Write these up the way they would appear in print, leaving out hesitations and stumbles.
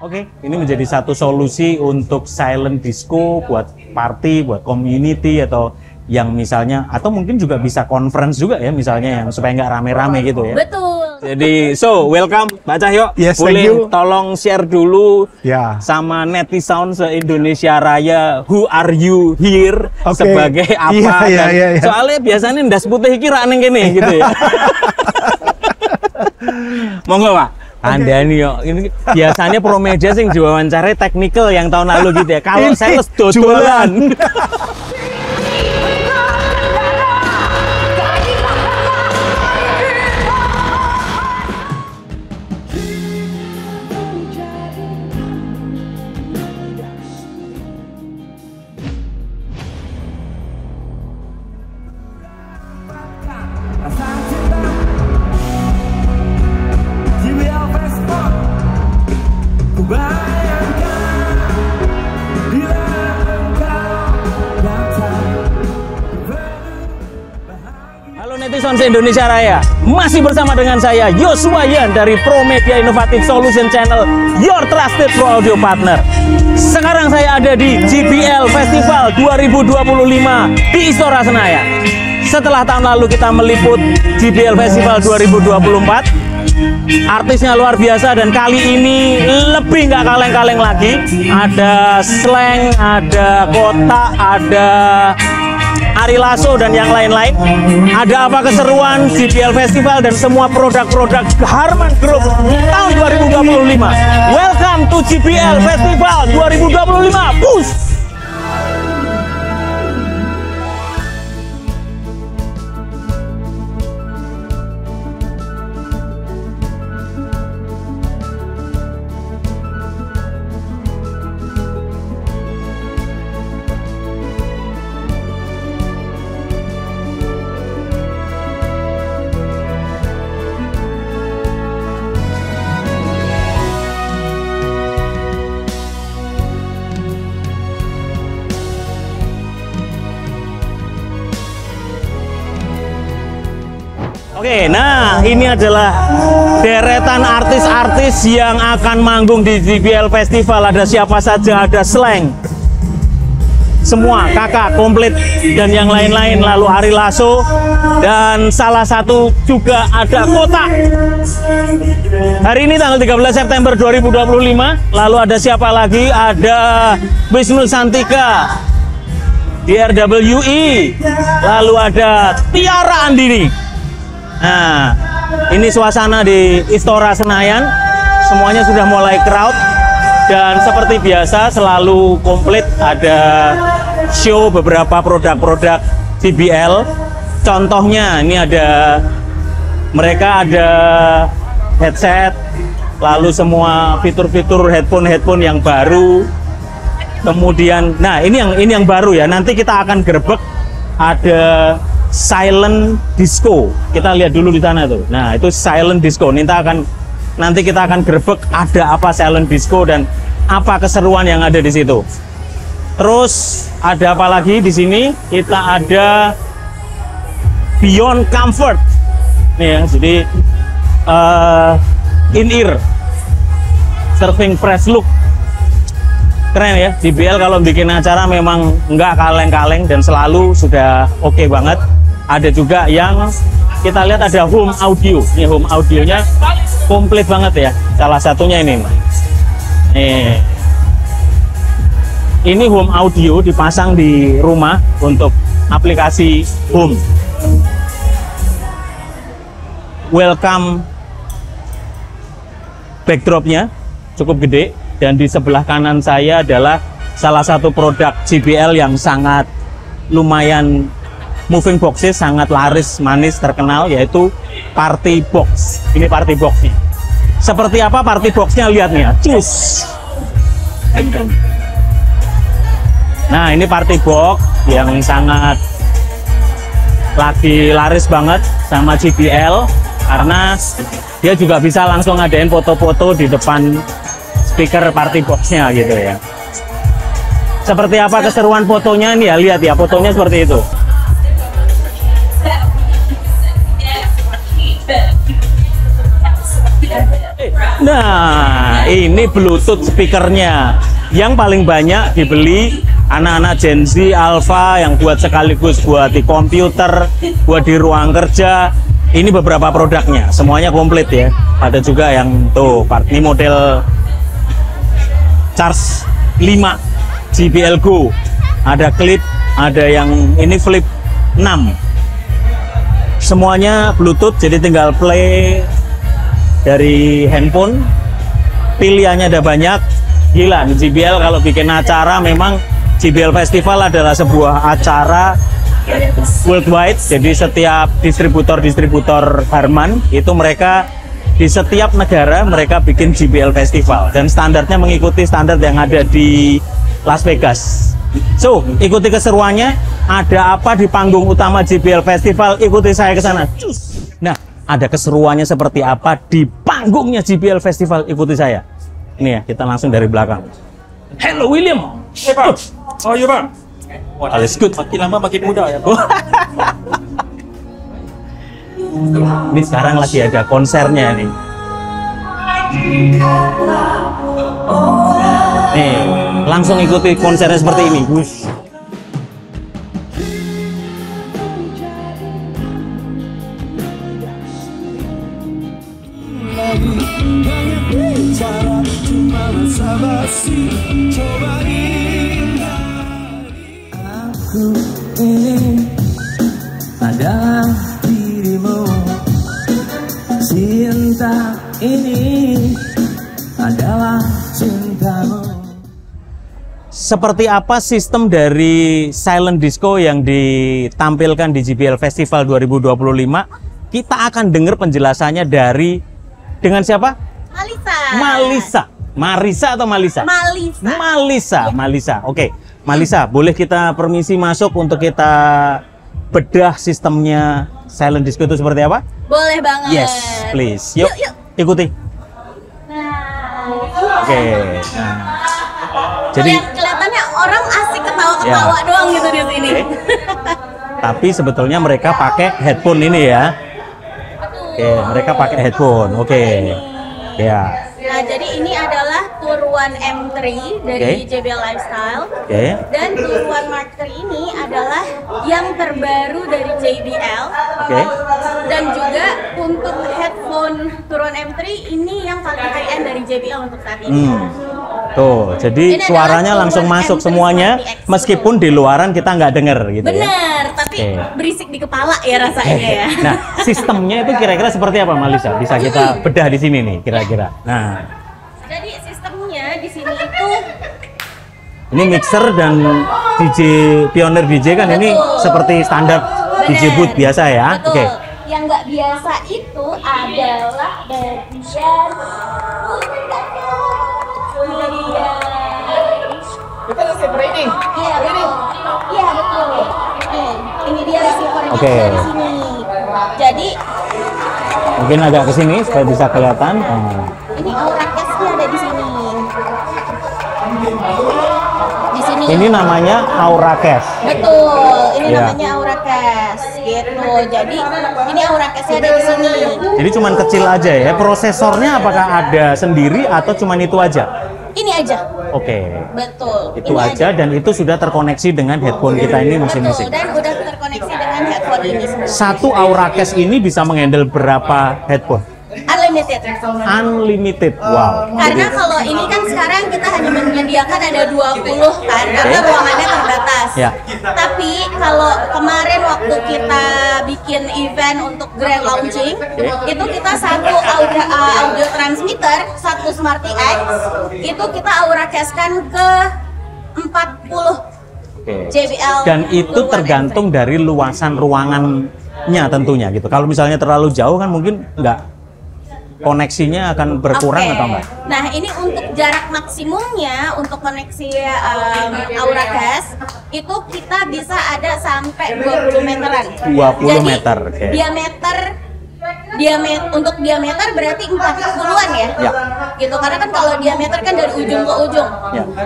Oke, ini menjadi satu solusi untuk silent disco buat party, buat community atau yang misalnya, atau mungkin juga bisa conference juga ya misalnya, yang supaya nggak rame-rame gitu ya. Betul. Jadi, so welcome Mbak Cahyo. Yes, boleh thank you. tolong share dulu Ya. sama netizen se-Indonesia Raya, who are you here, Oke. sebagai apa? Iya. Soalnya biasanya ndas putih iki rak ning kene gitu ya. Monggo Pak. Anda nih yo, ini biasanya Promedia sing diwawancarai teknikal yang tahun lalu gitu ya. Kalau sales dodolan. Halo netizen se-Indonesia Raya, masih bersama dengan saya Yosua Yan dari Promedia Innovative Solution Channel, your trusted pro audio partner. Sekarang saya ada di JBL Festival 2025 di Istora Senayan. Setelah tahun lalu kita meliput JBL Festival 2024, artisnya luar biasa dan kali ini lebih nggak kaleng-kaleng lagi. Ada slang, ada kotak, ada Ari Lasso dan yang lain-lain. Ada apa keseruan JBL Festival dan semua produk-produk Harman Group tahun 2025. Welcome to JBL Festival 2025. Push! Oke, nah ini adalah deretan artis-artis yang akan manggung di JBL Festival. Ada siapa saja, ada Slang, semua kakak komplit dan yang lain-lain, lalu Ari Lasso dan salah satu juga ada Kotak. Hari ini tanggal 13 September 2025. Lalu ada siapa lagi? Ada Wisnu Santika, DRWE, lalu ada Tiara Andini. Nah, ini suasana di Istora Senayan, semuanya sudah mulai crowd dan seperti biasa selalu komplit. Ada show beberapa produk-produk JBL. Contohnya ini mereka ada headset, lalu semua fitur-fitur headphone yang baru. Kemudian, nah ini yang baru ya. Nanti kita akan gerbek ada silent disco. Kita lihat dulu di sana tuh. Nah, itu silent disco. Nanti kita akan gerbek ada apa silent disco dan apa keseruan yang ada di situ. Terus ada apa lagi di sini? Kita ada Beyond Comfort. Nih ya, jadi in-ear surfing fresh look. Keren ya, JBL kalau bikin acara memang nggak kaleng-kaleng dan selalu sudah oke banget. Ada juga yang kita lihat ada home audio. Ini home audionya komplit banget ya. Salah satunya ini. Nih. Ini home audio dipasang di rumah untuk aplikasi home. Welcome backdropnya cukup gede dan di sebelah kanan saya adalah salah satu produk JBL yang sangat lumayan moving boxes, sangat laris manis terkenal, yaitu Party Box. Ini Party Boxnya. Seperti apa Party Boxnya? Lihat nih ya, cus. Nah, ini Party Box yang sangat lagi laris banget sama JBL karena dia juga bisa langsung ngadain foto-foto di depan speaker Party Box-nya gitu ya. Seperti apa keseruan fotonya nih ya, lihat ya, fotonya seperti itu. Nah, Nah, ini Bluetooth speakernya yang paling banyak dibeli anak-anak Gen Z, Alpha yang buat sekaligus buat di komputer, buat di ruang kerja. Ini beberapa produknya, semuanya komplit ya. Ada juga yang tuh, ini model Charge 5 JBL Go. Ada clip, ada yang ini flip 6. Semuanya Bluetooth, jadi tinggal play dari handphone. Pilihannya ada banyak. Gila, di JBL kalau bikin acara, memang JBL Festival adalah sebuah acara worldwide. Jadi setiap distributor Harman itu mereka di setiap negara mereka bikin JBL Festival, dan standarnya mengikuti standar yang ada di Las Vegas. So, ikuti keseruannya. Ada apa di panggung utama JBL Festival? Ikuti saya ke sana. Nah, ada keseruannya seperti apa di panggungnya JBL Festival? Ikuti saya. Ini ya, kita langsung dari belakang. Hello William. Hey Pak. Oh iya Pak. Alles good. Makin lama makin muda ya Pak. Ini sekarang lagi ada konsernya nih. Nih, langsung ikuti konsernya seperti ini. Wush. Aku ini adalah dirimu, cinta ini adalah cintamu. Seperti apa sistem dari silent disco yang ditampilkan di JBL Festival 2025? Kita akan dengar penjelasannya dengan siapa? Malisa. Marisa atau Malisa? Malisa. Oke. Malisa, boleh kita permisi masuk untuk kita bedah sistemnya silent disco itu seperti apa? Boleh banget. Yes, please. Yuk. Ikuti. Oke. Nah. Jadi kelihatannya orang asik ketawa-ketawa doang gitu di sini. Okay. Tapi sebetulnya mereka pakai headphone ini ya. Oke, mereka pakai headphone. Oke. Ya. Nah, jadi ini adalah Tour 1 M3 dari JBL Lifestyle. Dan Tour 1 Mark III ini adalah yang terbaru dari JBL. Dan juga untuk headphone Tour 1 M3 ini yang paling high end dari JBL untuk saat ini. Tuh, jadi ini suaranya langsung masuk semuanya, meskipun di luaran kita nggak denger gitu. Bener, tapi berisik di kepala ya rasanya ya. Nah, sistemnya itu kira-kira seperti apa, Malisa? Bisa kita bedah di sini nih, kira-kira. Nah, jadi sistemnya di sini itu ini mixer dan DJ Pioneer DJ kan. Betul. Ini seperti standar DJ booth biasa ya. Oke. Yang nggak biasa itu adalah bagian Kita receiver ini. Iya betul. Iya betul. Ini dia receivernya di sini. Jadi mungkin agak ke sini supaya bisa kelihatan. Ini aura case-nya ada di sini. Di sini. Ini namanya aura case. Betul. Ini namanya aura case gitu. Jadi ini aura case-nya ada di sini. Jadi cuman kecil aja ya. Prosesornya apakah ada sendiri atau cuman itu aja? Ini aja. Oke. Betul. Itu ini aja dan itu sudah terkoneksi dengan headphone kita ini masing-masing. Betul, dan udah terkoneksi dengan headphone ini semua. Satu aura case ini bisa menghandle berapa headphone? Unlimited. Unlimited. Wow. Karena kalau ini kan sekarang kita hanya menyediakan ada 20 kan, karena ruangannya terbatas. Ya. Tapi kalau kemarin waktu kita bikin event untuk grand launching, itu kita satu audio transmitter, satu Smarty X, itu kita aura case-kan ke 40 JBL. Dan itu tergantung dari luasan ruangannya tentunya gitu. Kalau misalnya terlalu jauh kan mungkin koneksinya akan berkurang atau enggak? Nah, ini untuk jarak maksimumnya untuk koneksi aura case itu kita bisa ada sampai 20 meteran. 20 meter. Untuk diameter berarti 40-an ya? Gitu, karena kan kalau diameter kan dari ujung ke ujung.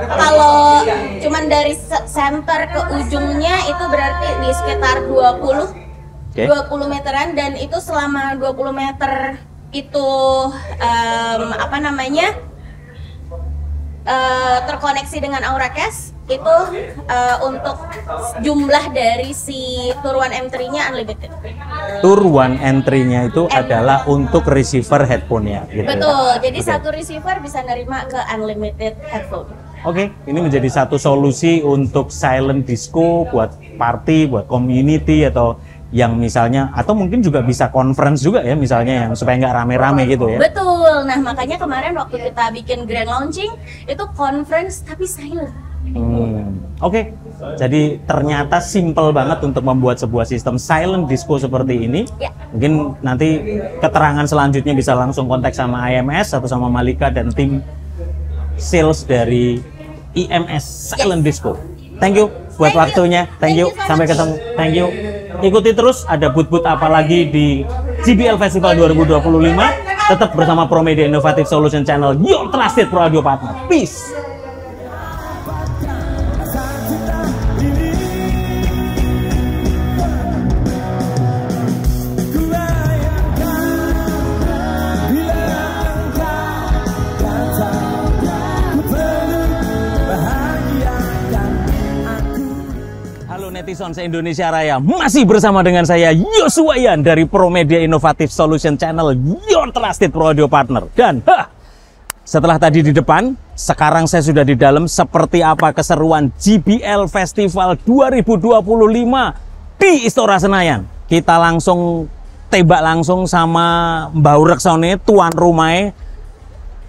Kalau cuman dari center ke ujungnya itu berarti di sekitar 20 meteran, dan itu selama 20 meter itu terkoneksi dengan Auracast itu untuk jumlah dari si Tour One M3-nya unlimited. Tour One M3-nya itu adalah untuk receiver headphone-nya gitu. Betul. Jadi satu receiver bisa nerima ke unlimited headphone. Oke, ini menjadi satu solusi untuk silent disco buat party, buat community atau yang misalnya, atau mungkin juga bisa conference juga ya misalnya, yang supaya nggak rame-rame gitu ya. Betul. Nah makanya kemarin waktu kita bikin grand launching itu conference tapi silent. Oke. Jadi ternyata simple banget untuk membuat sebuah sistem silent disco seperti ini. Ya. Mungkin nanti keterangan selanjutnya bisa langsung kontak sama IMS atau sama Malika dan tim sales dari IMS Silent Disco. Thank you buat waktunya. Thank you. Sampai ketemu. Thank you. Ikuti terus ada booth-booth apa lagi di JBL Festival 2025. Tetap bersama Promedia Innovative Solution Channel, your trusted pro audio partner. Peace. Netizen se-Indonesia Raya, masih bersama dengan saya Yoshua Yan dari Promedia Innovative Solution Channel, your trusted pro audio partner. Dan setelah tadi di depan, sekarang saya sudah di dalam. Seperti apa keseruan JBL Festival 2025 di Istora Senayan? Kita langsung tebak langsung sama Mbak Urek Sone, tuan rumahnya,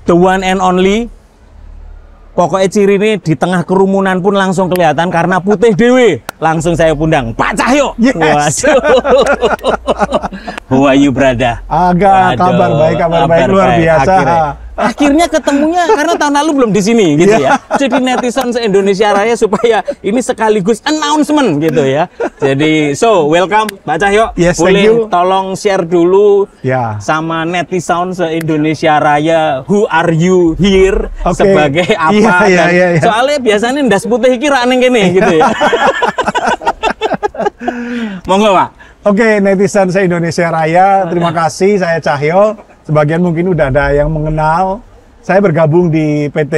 the one and only. Pokoknya ciri ini di tengah kerumunan pun langsung kelihatan karena putih dewe. Langsung saya undang Pak Cahyo. Yes. How are you, brother? Agak kabar baik luar biasa. Akhirnya ketemunya karena tahun lalu belum di sini gitu ya. Jadi netizen se-Indonesia Raya supaya ini sekaligus announcement gitu ya. Jadi welcome Pak Cahyo. Yes, boleh tolong share dulu sama netizen se-Indonesia Raya, who are you here, sebagai apa dan soalnya biasanya ndas putih iki ra ning kene gitu ya. Monggo Pak. Oke, netizen se-Indonesia Raya, terima kasih. Saya Cahyo. Sebagian mungkin udah ada yang mengenal. Saya bergabung di PT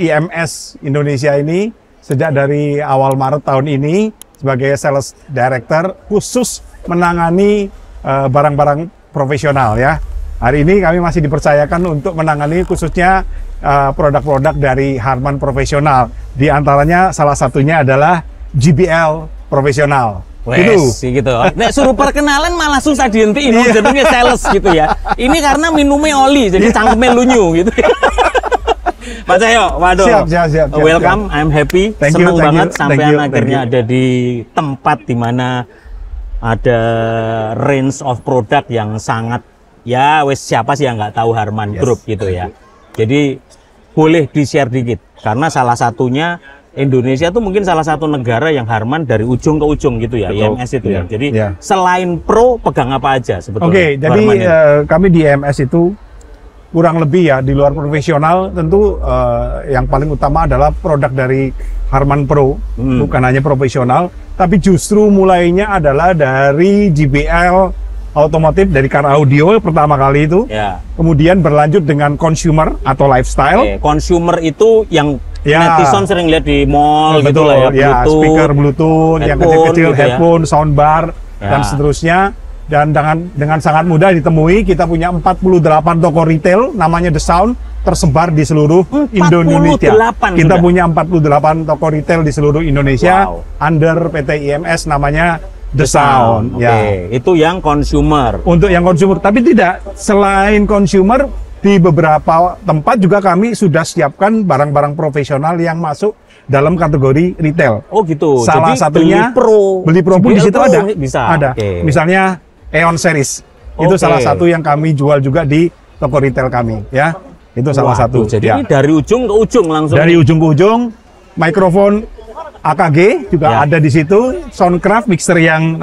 IMS Indonesia ini sejak dari awal Maret tahun ini sebagai Sales Director khusus menangani barang-barang profesional ya. Hari ini kami masih dipercayakan untuk menangani khususnya produk-produk dari Harman Profesional. Di antaranya salah satunya adalah JBL Profesional. Gitu. Nek suruh perkenalan malah susah dihentiin, jadinya sales gitu ya. Ini karena minumnya oli, jadi cangkemnya lunyu gitu. Pak Cahyo, waduh. Siap. Welcome, I'm happy. Senang banget sampean akhirnya ada di tempat dimana ada range of product yang sangat siapa sih yang nggak tahu Harman Group gitu ya. Jadi boleh di-share dikit karena salah satunya Indonesia tuh mungkin salah satu negara yang Harman dari ujung ke ujung gitu ya. Betul. IMS itu ya. Jadi selain pro pegang apa aja sebetulnya? Oke, jadi kami di IMS itu kurang lebih ya di luar profesional tentu yang paling utama adalah produk dari Harman Pro, bukan hanya profesional, tapi justru mulainya adalah dari JBL otomotif dari car audio pertama kali itu. Kemudian berlanjut dengan consumer atau lifestyle. Consumer itu yang netizen sering lihat di mall gitu lah ya, Bluetooth, speaker Bluetooth, yang kecil-kecil, gitu headphone, soundbar, dan seterusnya. Dan dengan sangat mudah ditemui, kita punya 48 toko retail, namanya The Sound, tersebar di seluruh Indonesia. Kita punya 48 toko retail di seluruh Indonesia, under PT IMS namanya The Sound. Itu yang consumer. Untuk yang consumer, tapi tidak, selain consumer, di beberapa tempat juga kami sudah siapkan barang-barang profesional yang masuk dalam kategori retail. Oh gitu. Salah jadi satunya beli pro pun di situ ada. Ada. Misalnya Eon Series. Itu salah satu yang kami jual juga di toko retail kami ya. Itu salah satu. Jadi ini dari ujung ke ujung langsung. Dari ujung ke ujung. Mikrofon AKG juga ada di situ. Soundcraft mixer yang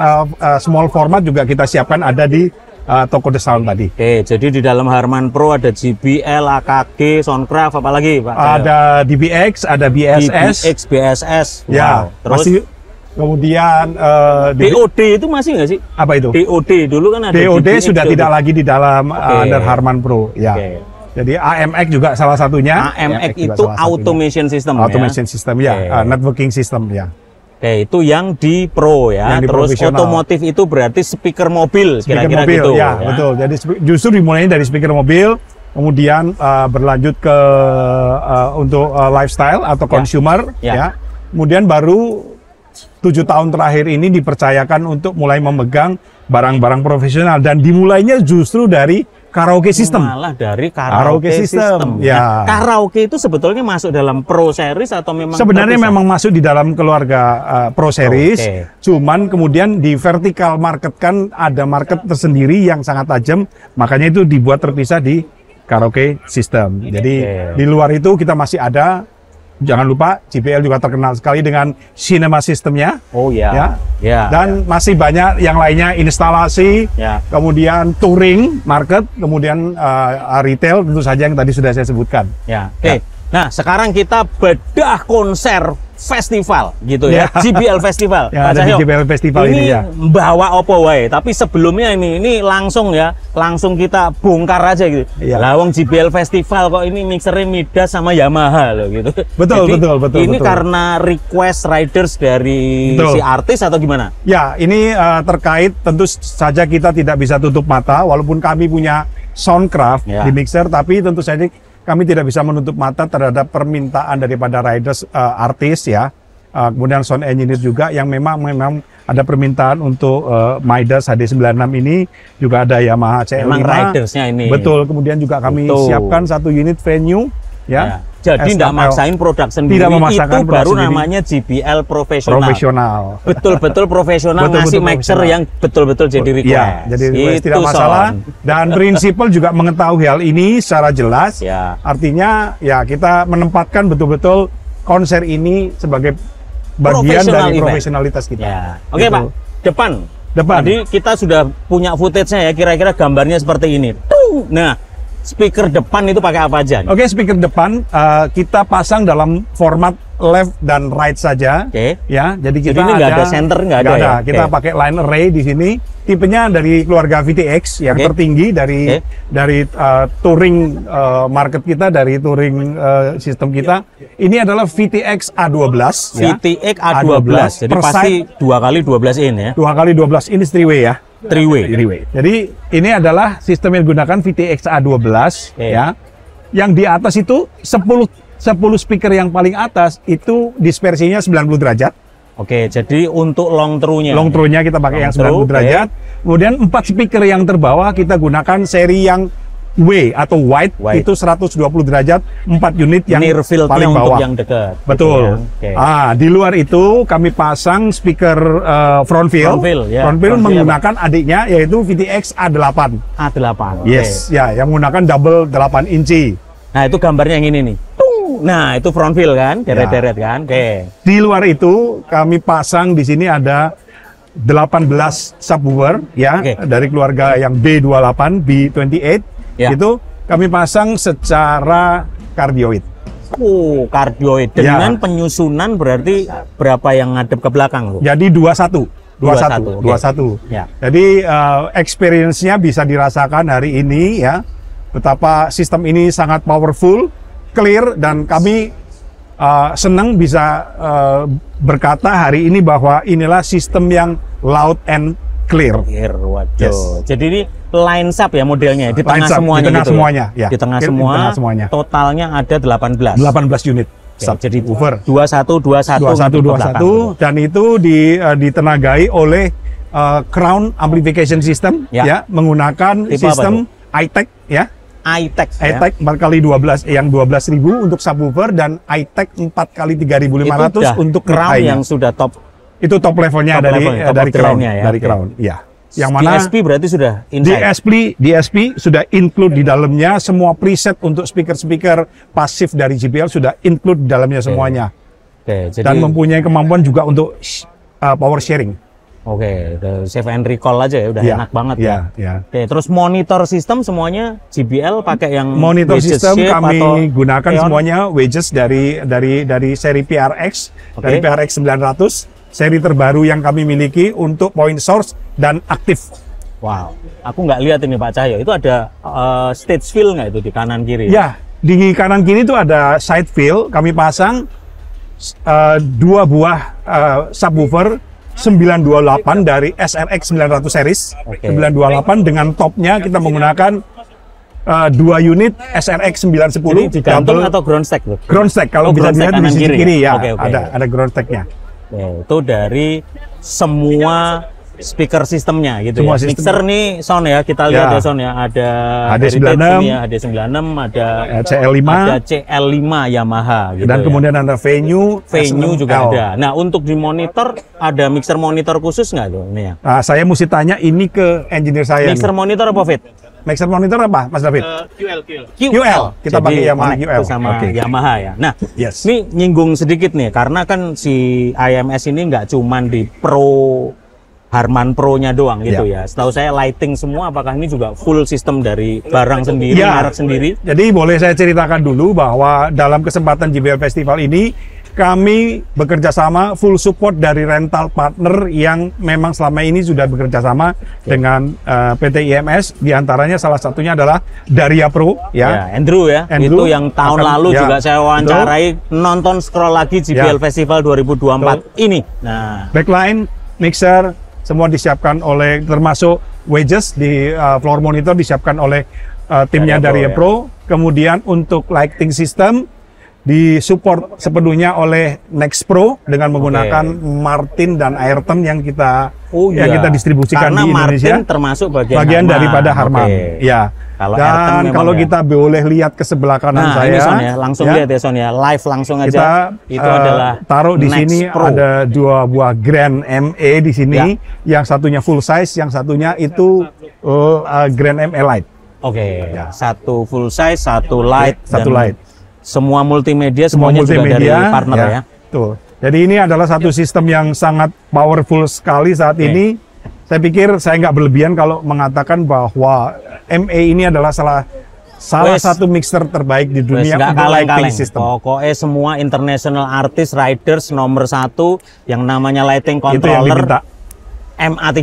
small format juga kita siapkan ada di toko The Sound tadi. Jadi di dalam Harman Pro ada JBL, AKG, Soundcraft, apalagi Pak? Ada DBX, ada BSS. DBX, BSS. Ya, terus masih, kemudian DOD itu masih nggak sih? Apa itu? DOD dulu kan ada. DOD sudah tidak lagi di dalam under Harman Pro. Ya. Jadi AMX juga salah satunya. AMX juga itu salah satunya. automation system. Automation system ya, networking system ya. Oke, itu yang di Pro ya. Yang di Terus profesional. otomotif itu berarti speaker mobil, Speaker kira-kira mobil, gitu. ya, betul. Jadi justru dimulainya dari speaker mobil, kemudian berlanjut ke untuk lifestyle atau consumer, ya. Kemudian baru 7 tahun terakhir ini dipercayakan untuk mulai memegang barang-barang profesional dan dimulainya justru dari karaoke system. Malah dari karaoke system. Ya. Nah, karaoke itu sebetulnya masuk dalam Pro Series atau memang sebenarnya terpisah? memang masuk di dalam keluarga Pro Series, cuman kemudian di vertical market kan ada market tersendiri yang sangat tajam, makanya itu dibuat terpisah di karaoke system. Jadi di luar itu kita masih ada. Jangan lupa JBL juga terkenal sekali dengan cinema sistemnya. Oh ya. Dan masih banyak yang lainnya, instalasi, kemudian touring market, kemudian retail tentu saja yang tadi sudah saya sebutkan. Oke. Nah, sekarang kita bedah konser festival gitu ya. JBL Festival. Ya, ada di JBL Festival ini ya. Bawa opo wae, tapi sebelumnya ini langsung kita bongkar aja gitu. Lah wong JBL Festival kok ini mixernya Midas sama Yamaha loh gitu. Betul. Ini karena request riders dari si artis atau gimana? Ya, ini terkait tentu saja kita tidak bisa tutup mata walaupun kami punya Soundcraft di mixer, tapi tentu saja kami tidak bisa menutup mata terhadap permintaan daripada riders, artis ya, kemudian sound engineer juga yang memang ada permintaan untuk Midas HD96 ini, juga ada Yamaha CL5. Memang ridersnya ini. Betul, kemudian juga kami siapkan 1 unit venue ya. Jadi tidak maksain produk sendiri, itu baru namanya JBL profesional. Betul-betul profesional, ngasih mixer yang betul-betul jadi request. Ya, jadi request tidak masalah. Dan prinsipal juga mengetahui hal ini secara jelas. Artinya ya kita menempatkan betul-betul konser ini sebagai bagian dari profesionalitas kita. Oke Pak, depan. Tadi kita sudah punya footage-nya ya, kira-kira gambarnya seperti ini. Nah, speaker depan itu pakai apa aja? Oke, speaker depan kita pasang dalam format left dan right saja. Ya, jadi kita ini nggak ada center, nggak ada. Ya? Kita pakai line array di sini. Tipenya dari keluarga VTX yang tertinggi dari touring market kita, dari touring sistem kita. Ini adalah VTX A12. VTX A12. Jadi pasti 2x12 in ya. 2x12 in three-way ya. Three-way. Jadi ini adalah sistem yang digunakan VTX A12 ya. Yang di atas itu 10 speaker yang paling atas itu dispersinya 90 derajat. Oke, jadi untuk long through-nya. Long through-nya kita pakai yang 90 derajat. Kemudian 4 speaker yang terbawah kita gunakan seri yang W atau wide. Itu 120 derajat, 4 unit yang paling bawah. Untuk yang dekat. Betul. Gitu ya. Di luar itu kami pasang speaker front field. Front field menggunakan adiknya yaitu VTX A8. A8. Yes, ya, yang menggunakan double 8 inci. Nah, itu gambarnya yang ini nih. Nah, itu front field kan, deret-deret kan. Di luar itu kami pasang di sini ada 18 subwoofer ya, dari keluarga yang B28, B28. Itu kami pasang secara kardioid. Kardioid dengan penyusunan berarti berapa yang ngadep ke belakang, Bu? Jadi 21. Jadi experience-nya bisa dirasakan hari ini ya. Betapa sistem ini sangat powerful, clear, dan kami senang bisa berkata hari ini bahwa inilah sistem yang loud and clear. Waduh. Jadi ini line up ya modelnya di tengah semuanya. Di tengah semuanya. Totalnya ada 18 unit. Jadi woofer 21 dan itu ditenagai oleh Crown Amplification System ya, menggunakan sistem iTech ya. iTech 4x12 yang 12.000 untuk subwoofer dan iTech 4x3500 untuk Crown yang sudah top. Itu top levelnya dari Crown ya. Yang mana DSP berarti sudah inside. DSP sudah include di dalamnya semua preset untuk speaker pasif dari JBL sudah include di dalamnya semuanya. Dan mempunyai kemampuan juga untuk power sharing. Save and recall aja ya, udah enak banget ya. Terus monitor sistem semuanya JBL pakai yang monitor sistem kami gunakan semuanya wedges dari seri PRX, dari PRX 900. Seri terbaru yang kami miliki untuk point source dan aktif. Wow, aku nggak lihat ini Pak Cahyo. Itu ada stage fill nggak itu di kanan kiri? Ya, di kanan kiri itu ada side fill. Kami pasang 2 buah subwoofer 928 dari SRX 900 series. 928 dengan topnya kita menggunakan 2 unit SRX 910. Jadi digantung atau ground stack tuh? Ground stack, kalau bisa dilihat di sisi kiri ya, ada ground stacknya. Itu dari semua speaker sistemnya gitu semua ya. sistem. Mixer nih sound ya, kita lihat ya sound ya. Ada HD96, HD96, ada CL5, ada CL5 Yamaha gitu. Dan ya. kemudian ada venue juga ada. Nah, untuk di monitor ada mixer monitor khusus nggak tuh ini ya? Nah, saya mesti tanya ini ke engineer saya. Mixer monitor apa Fit? Mixer monitor apa, Mas David? QL. Kita pakai Yamaha QL sama Yamaha ya. Nah, yes. Ini nyinggung sedikit nih, karena kan si IMS ini nggak cuman di Harman Pro-nya doang gitu ya. Setahu saya lighting semua, apakah ini juga full sistem dari barang sendiri, merek sendiri? Jadi boleh saya ceritakan dulu bahwa dalam kesempatan JBL Festival ini kami bekerja sama full support dari rental partner yang memang selama ini sudah bekerja sama dengan PT IMS. Di antaranya salah satunya adalah Daria Pro ya. Andrew ya. Itu yang tahun lalu juga saya wawancarai, nonton scroll lagi JBL Festival 2024 ini. Nah, backline, mixer semua disiapkan oleh, termasuk wedges di floor monitor disiapkan oleh timnya Daria Pro. Kemudian untuk lighting system disupport sepenuhnya oleh Next Pro dengan menggunakan Martin dan Ayrton yang kita distribusikan karena di Indonesia. Martin termasuk bagian daripada Harman. Ya. Dan kalau kita boleh lihat ke sebelah kanan saya, ini Son ya, langsung lihat ya Son ya, live langsung aja. Kita itu adalah taruh di Next sini Pro. ada 2 buah Grand ME di sini, yang satunya full size, yang satunya itu Grand ME Light. Satu full size, satu light, satu light. Semua multimedia, semuanya juga dari partner ya. Tuh. Jadi ini adalah satu sistem yang sangat powerful sekali saat ini. Saya pikir saya nggak berlebihan kalau mengatakan bahwa ME ini adalah salah satu mixer terbaik di dunia untuk lighting system. Pokoknya semua international artist, riders nomor 1 yang namanya lighting controller MA3.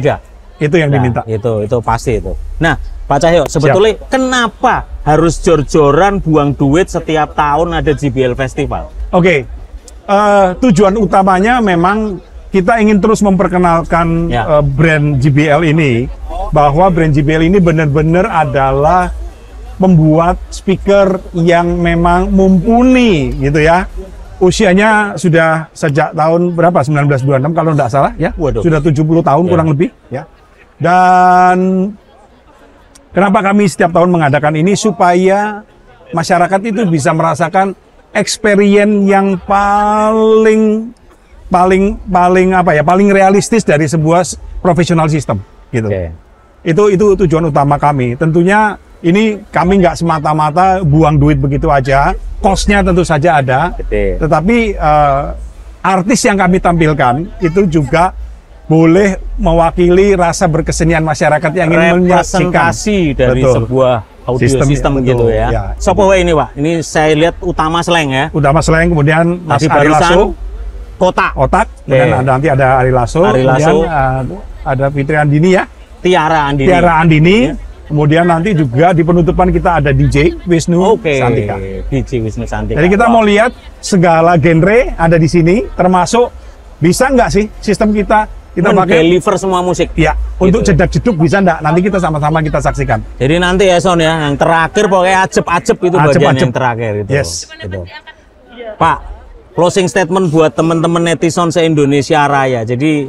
Itu yang diminta. Itu pasti itu. Nah, Pak Cahyo, sebetulnya kenapa harus jor-joran buang duit setiap tahun ada JBL Festival? Tujuan utamanya memang kita ingin terus memperkenalkan brand JBL ini, bahwa brand JBL ini benar-benar adalah membuat speaker yang memang mumpuni gitu ya. Usianya sudah sejak tahun berapa? 1926 kalau tidak salah ya. Sudah 70 tahun kurang lebih ya. Dan kenapa kami setiap tahun mengadakan ini? Supaya masyarakat itu bisa merasakan experience yang paling realistis dari sebuah professional system gitu. Itu tujuan utama kami. Tentunya ini kami nggak semata-mata buang duit begitu aja. Cost-nya tentu saja ada. Tetapi artis yang kami tampilkan itu juga boleh mewakili rasa berkesenian masyarakat yang ingin menyaksikan dari sebuah audio system gitu ya. Sopo ini Pak? Ini saya lihat Utama Slang ya. Utama Slang, kemudian Mas Ari Lasso. Otak, kemudian nanti ada Ari Lasso, kemudian ada Fitri Andini ya. Tiara Andini. Kemudian nanti juga di penutupan kita ada DJ Wisnu Santika. DJ Wisnu Santika. Jadi kita mau lihat segala genre ada di sini, termasuk bisa nggak sih sistem kita pakai deliver semua musik. Ya, untuk jedak-jeduk bisa nggak? Nanti kita sama-sama kita saksikan. Jadi nanti ya Son ya, yang terakhir pokoknya ajep-ajep itu bagian yang terakhir itu. Yes. Gitu. Pak, closing statement buat teman-teman netizen se-Indonesia Raya. Jadi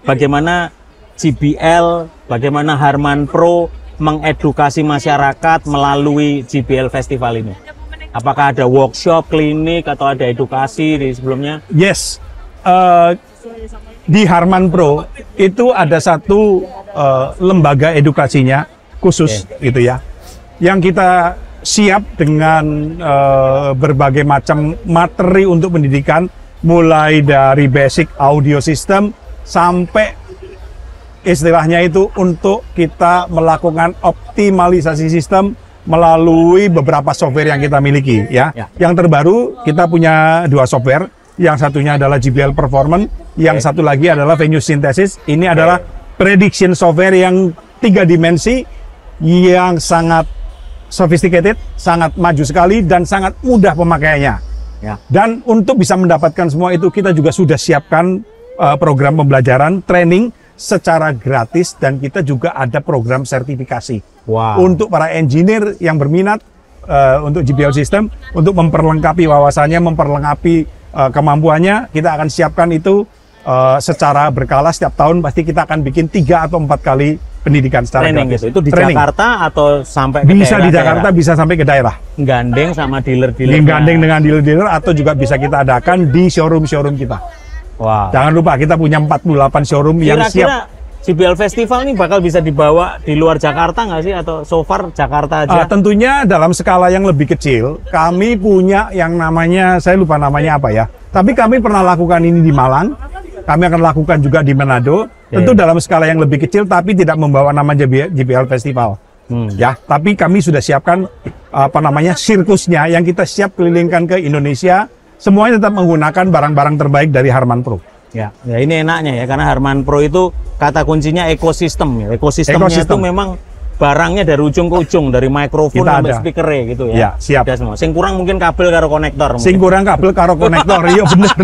bagaimana JBL, bagaimana Harman Pro mengedukasi masyarakat melalui JBL Festival ini? Apakah ada workshop, klinik, atau ada edukasi di sebelumnya? Yes. Di Harman Pro itu ada satu lembaga edukasinya khusus gitu ya. Yang kita siap dengan berbagai macam materi untuk pendidikan, mulai dari basic audio system sampai istilahnya itu untuk kita melakukan optimalisasi sistem melalui beberapa software yang kita miliki ya. Yang terbaru kita punya 2 software, yang satunya adalah JBL Performance, yang satu lagi adalah Venue Synthesis. Ini adalah prediction software yang 3 dimensi yang sangat sophisticated, sangat maju sekali dan sangat mudah pemakaiannya. Ya. Dan untuk bisa mendapatkan semua itu kita juga sudah siapkan program pembelajaran, training secara gratis dan kita juga ada program sertifikasi. Wow. Untuk para engineer yang berminat untuk JBL System, untuk memperlengkapi wawasannya, memperlengkapi kemampuannya, kita akan siapkan itu secara berkala. Setiap tahun pasti kita akan bikin 3 atau 4 kali pendidikan secara training gratis. gitu. Itu di training. Jakarta atau sampai ke bisa daerah, di Jakarta, bisa sampai ke daerah. Gandeng sama dealer-dealer. Gandeng dengan dealer-dealer atau juga bisa kita adakan di showroom-showroom kita. Wow. Jangan lupa kita punya 48 showroom yang siap. JBL Festival ini bakal bisa dibawa di luar Jakarta nggak sih? Atau so far Jakarta aja? Tentunya dalam skala yang lebih kecil. Kami punya yang namanya, saya lupa namanya apa ya. Tapi kami pernah lakukan ini di Malang. Kami akan lakukan juga di Manado. Tentu dalam skala yang lebih kecil, tapi tidak membawa nama JBL Festival. Ya, tapi kami sudah siapkan sirkusnya yang kita siap kelilingkan ke Indonesia. Semuanya tetap menggunakan barang-barang terbaik dari Harman Pro. Ya, ini enaknya ya, karena Harman Pro itu kata kuncinya ekosistem ya. Ekosistemnya itu memang barangnya dari ujung ke ujung, dari mikrofon sampai speakernya gitu ya. Ya, siap. Ada semua. Sing kurang mungkin kabel karo konektor. Sing kurang kabel karo konektor, iya bener.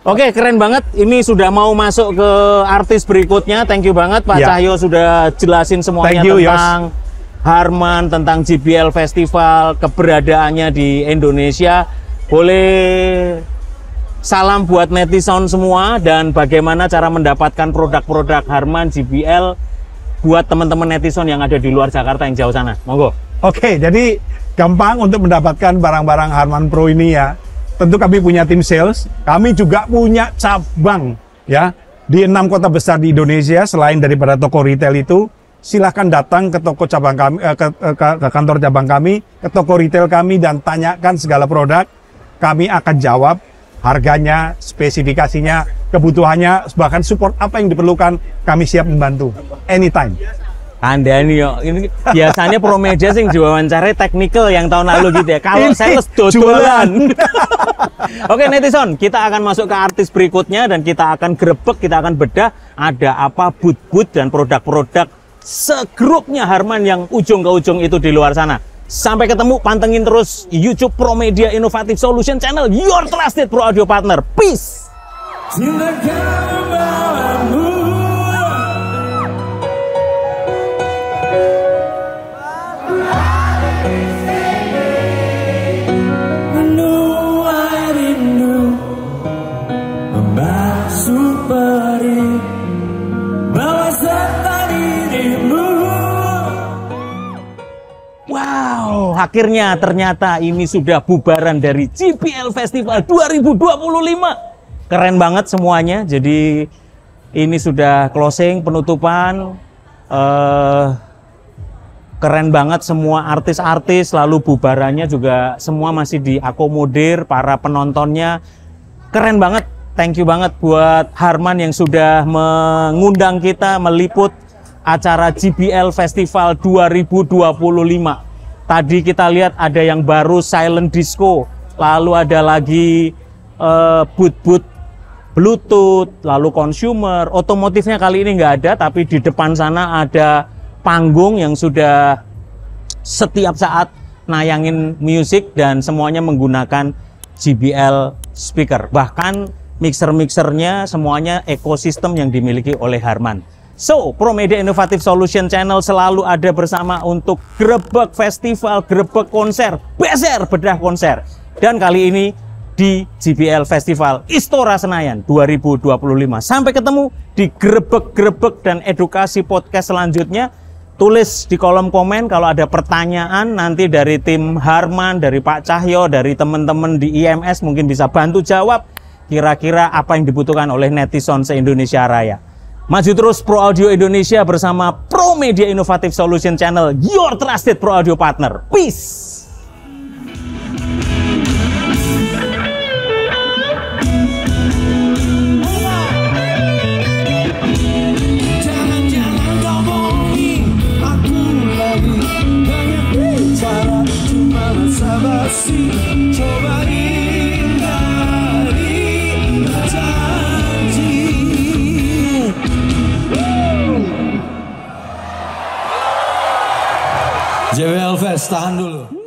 Oke, keren banget. Ini sudah mau masuk ke artis berikutnya. Thank you banget Pak Cahyo sudah jelasin semuanya tentang Harman, tentang JBL Festival, keberadaannya di Indonesia. Boleh salam buat netizen semua dan bagaimana cara mendapatkan produk-produk Harman, JBL buat teman-teman netizen yang ada di luar Jakarta yang jauh sana. Monggo. Oke, jadi gampang untuk mendapatkan barang-barang Harman Pro ini ya. Tentu kami punya tim sales, kami juga punya cabang ya di 6 kota besar di Indonesia. Selain daripada toko retail itu, silahkan datang ke toko cabang kami, ke kantor cabang kami, ke toko retail kami dan tanyakan segala produk. Kami akan jawab harganya, spesifikasinya, kebutuhannya, bahkan support apa yang diperlukan, kami siap membantu anytime. Anda nih yo, ini biasanya Promedia sing diwawancarai teknikal yang tahun lalu gitu ya. Kalau sales dodolan. Oke netizen, kita akan masuk ke artis berikutnya dan kita akan grebek, kita akan bedah ada apa booth-booth dan produk-produk segrupnya Harman yang ujung ke ujung itu di luar sana. Sampai ketemu, pantengin terus YouTube Promedia Innovative Solution Channel, your trusted pro audio partner. Peace. Wow, akhirnya ternyata ini sudah bubaran dari JBL Festival 2025. Keren banget semuanya. Jadi ini sudah closing, penutupan. Keren banget semua artis-artis, lalu bubarannya juga semua masih diakomodir para penontonnya. Keren banget. Thank you banget buat Harman yang sudah mengundang kita meliput acara JBL Festival 2025. Tadi kita lihat ada yang baru silent disco, lalu ada lagi booth-booth Bluetooth, lalu consumer, otomotifnya kali ini nggak ada, tapi di depan sana ada panggung yang sudah setiap saat nayangin musik dan semuanya menggunakan JBL speaker. Bahkan mixer-mixernya semuanya ekosistem yang dimiliki oleh Harman. So, Promedia Innovative Solution Channel selalu ada bersama untuk grebek festival, grebek konser, beser bedah konser. Dan kali ini di JBL Festival Istora Senayan 2025. Sampai ketemu di grebek-grebek dan edukasi podcast selanjutnya. Tulis di kolom komen kalau ada pertanyaan nanti dari tim Harman, dari Pak Cahyo, dari teman-teman di IMS mungkin bisa bantu jawab kira-kira apa yang dibutuhkan oleh netizen se-Indonesia Raya. Maju terus Pro Audio Indonesia bersama Promedia Innovative Solution Channel, your trusted Pro Audio partner. Peace! JBL Fest, tahan dulu.